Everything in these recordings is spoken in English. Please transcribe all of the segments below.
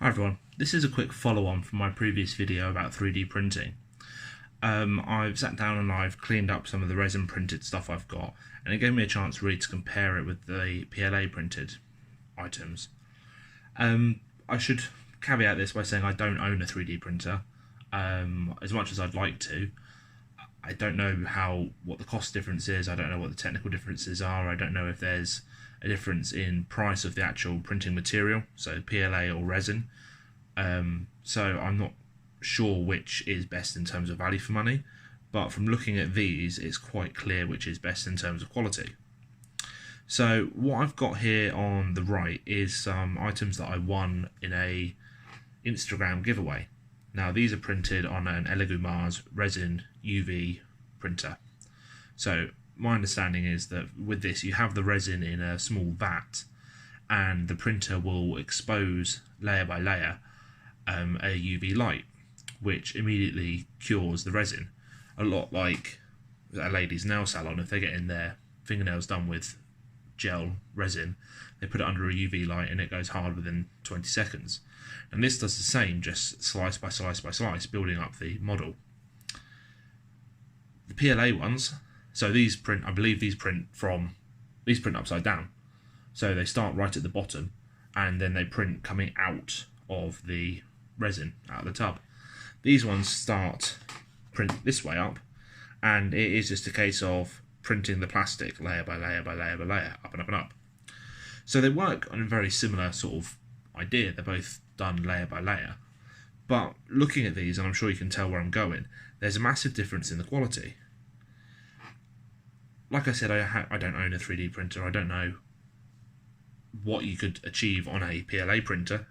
Hi everyone, this is a quick follow-on from my previous video about 3D printing. I've sat down and I've cleaned up some of the resin printed stuff I've got, and it gave me a chance really to compare it with the PLA printed items. I should caveat this by saying I don't own a 3D printer, as much as I'd like to. I don't know what the cost difference is, I don't know what the technical differences are, I don't know if there's a difference in price of the actual printing material, so PLA or resin. So I'm not sure which is best in terms of value for money, but from looking at these, it's quite clear which is best in terms of quality. So what I've got here on the right is some items that I won in a Instagram giveaway. Now these are printed on an Elegoo resin UV printer. So my understanding is that with this you have the resin in a small vat, and the printer will expose layer by layer a UV light, which immediately cures the resin. A lot like a lady's nail salon, if they're getting their fingernails done with gel resin, they put it under a UV light and it goes hard within 20 seconds. And this does the same, just slice by slice by slice, building up the model. The PLA ones, so these print, I believe these print upside down. So they start right at the bottom and then they print coming out of the resin, out of the tub. These ones print this way up, and it is just a case of printing the plastic layer by layer by layer by layer, up and up and up. So they work on a very similar sort of idea. They're both done layer by layer. But looking at these, and I'm sure you can tell where I'm going, there's a massive difference in the quality. Like I said, I don't own a 3D printer. I don't know what you could achieve on a PLA printer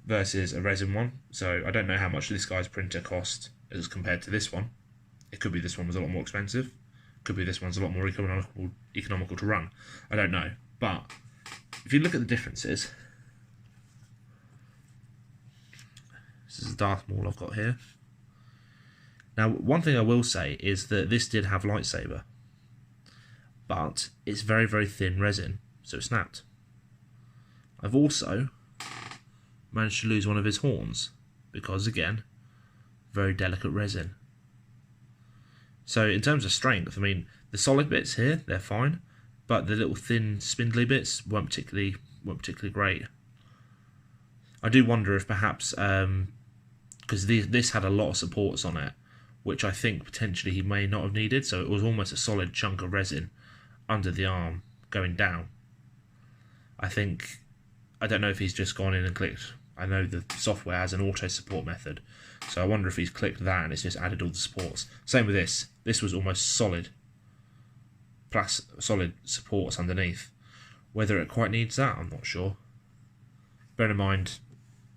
versus a resin one. So I don't know how much this guy's printer cost as compared to this one. It could be this one was a lot more expensive. Could be this one's a lot more economical to run. I don't know. But if you look at the differences, this is a Darth Maul I've got here. Now, one thing I will say is that this did have lightsaber, but it's very, very thin resin, so it snapped. I've also managed to lose one of his horns, because again, very delicate resin. So in terms of strength, I mean, the solid bits here, they're fine, but the little thin spindly bits weren't particularly great. I do wonder if perhaps, because this had a lot of supports on it, which I think potentially he may not have needed, so it was almost a solid chunk of resin under the arm going down. I don't know if he's just gone in and clicked. I know the software has an auto support method, so I wonder if he's clicked that and it's just added all the supports. Same with this. This was almost solid supports underneath. Whether it quite needs that, I'm not sure. Bear in mind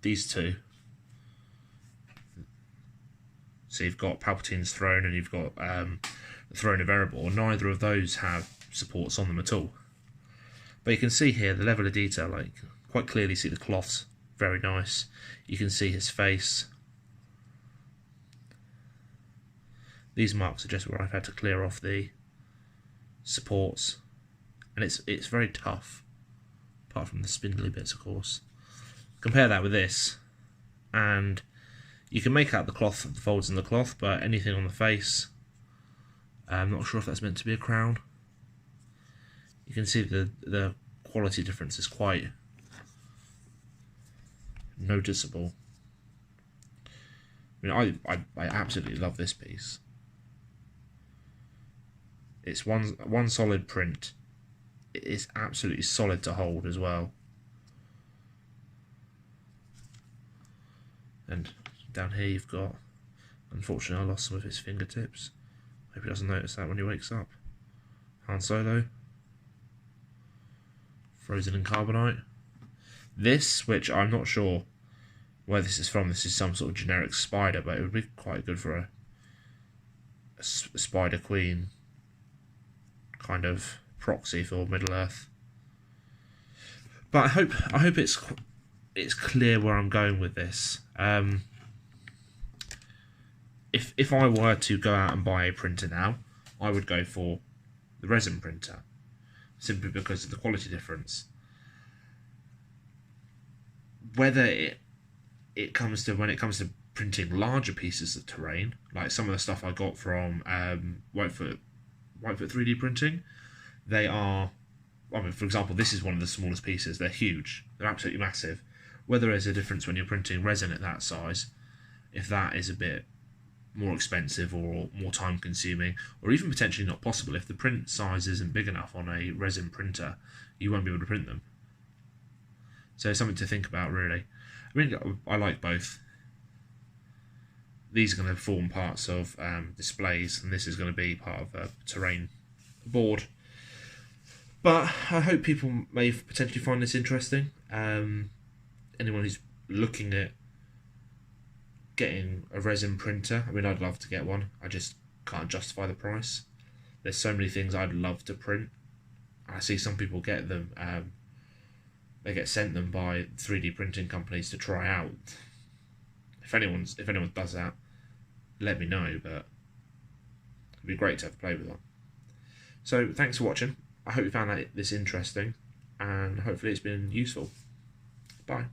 these two. So you've got Palpatine's throne and you've got the throne of Erebor. Neither of those have supports on them at all. But you can see here the level of detail, like quite clearly see the cloths, very nice. You can see his face. These marks are just where I've had to clear off the supports, and it's very tough, apart from the spindly bits, of course. Compare that with this, and you can make out the cloth, the folds in the cloth, but anything on the face, I'm not sure if that's meant to be a crown. You can see the quality difference is quite noticeable. I mean, I absolutely love this piece. It's one solid print. It is absolutely solid to hold as well. And down here you've got, unfortunately I lost some of his fingertips. Hope he doesn't notice that when he wakes up. Han Solo. Frozen in carbonite. This, which I'm not sure where this is from, this is some sort of generic spider, but it would be quite good for a spider queen kind of proxy for Middle Earth. But I hope it's clear where I'm going with this. If I were to go out and buy a printer now, I would go for the resin printer, simply because of the quality difference. whether it comes to, when it comes to printing larger pieces of terrain, like some of the stuff I got from Whitefoot 3D printing, they are, I mean, for example, this is one of the smallest pieces. They're huge. They're absolutely massive. Whether there's a difference when you're printing resin at that size, if that is a bit more expensive or more time consuming, or even potentially not possible. If the print size isn't big enough on a resin printer, you won't be able to print them. So something to think about, really. I mean, I like both. These are going to form parts of displays, and this is going to be part of a terrain board. But I hope people may potentially find this interesting. Anyone who's looking at getting a resin printer, I mean, I'd love to get one. I just can't justify the price. There's so many things I'd love to print. I see some people get them. They get sent them by 3D printing companies to try out. If anyone does that, let me know. But it'd be great to have a play with one. So thanks for watching. I hope you found this interesting, and hopefully it's been useful. Bye.